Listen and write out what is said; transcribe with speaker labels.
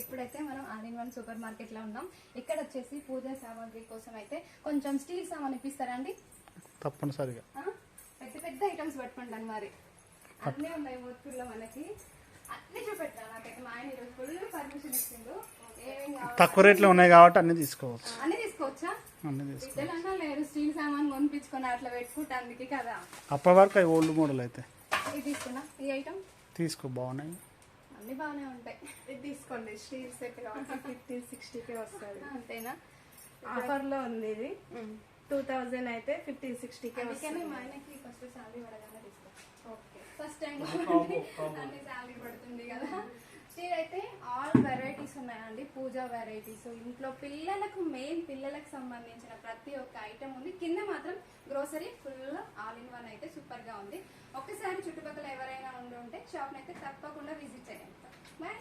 Speaker 1: ఇప్పుడైతే మనం all in one super market లో ఉన్నాం. ఇక్కడ వచ్చేసి పూజా సామాగ్రి కోసం అయితే కొంచెం స్టీల్ సామాన్ ఇప్పిస్తారా అండి?
Speaker 2: తప్పనిసరిగా
Speaker 1: పెద్ద పెద్ద ఐటమ్స్ పట్టుకుంటాను మరి. అన్నీ ఉన్నాయి మూర్తుల్లో మనకి. అన్ని చూపెట్టాను. నాకైతే మా ఆయన ఈరోజు ఫుల్ పర్మిషన్ ఇచ్చిండు.
Speaker 2: తక్కువ రేట్లో ఉన్నాయి కాబట్టి అన్ని తీసుకోవచ్చు.
Speaker 1: అన్ని తీసుకోవచ్చా?
Speaker 2: అన్ని తీసుకోవచ్చు.
Speaker 1: తెలంగాణ లేదు స్టీల్ సామాన్ కొనిపించుకొని అట్లా పెట్టుకుంటా అందుకే కదా.
Speaker 2: అప్పటి వరకు అవి ఓల్డ్ మోడల్ అయితే
Speaker 1: ఇది తీసుకున్నా. ఈ ఐటమ్
Speaker 2: తీసుకో, బాగున్నాయి.
Speaker 1: అన్ని బాగానే ఉంటాయి.
Speaker 3: ఇది తీసుకోండి. స్టీల్ సెట్ కాబట్టి 50-60కే వస్తుంది.
Speaker 1: అంతేనా?
Speaker 3: ఆఫర్లో ఉంది. ఇది 2000 అయితే 50-60కే
Speaker 1: అందుకనే
Speaker 3: వస్తుంది.
Speaker 1: మా ఆయనకి ఫస్ట్ శాలరీ పడగానే తీసుకో.
Speaker 3: ఓకే,
Speaker 1: ఫస్ట్ టైం అన్ని శాలరీ పడుతుంది కదా. స్టీల్ అయితే ఆల్ వెరైటీస్ ఉన్నాయండి. పూజా వెరైటీస్, ఇంట్లో పిల్లలకు మెయిన్ పిల్లలకు సంబంధించిన ప్రతి ఒక్క ఐటమ్ ఉంది. కింద మాత్రం grocery full all in one అయితే సూపర్ గా ఉంది. ఒక్కసారి చుట్టుపక్కల ఎవరైనా ఉండి ఉంటే షాప్ అయితే తప్పకుండా విజిట్ చేయండి. బాయ్.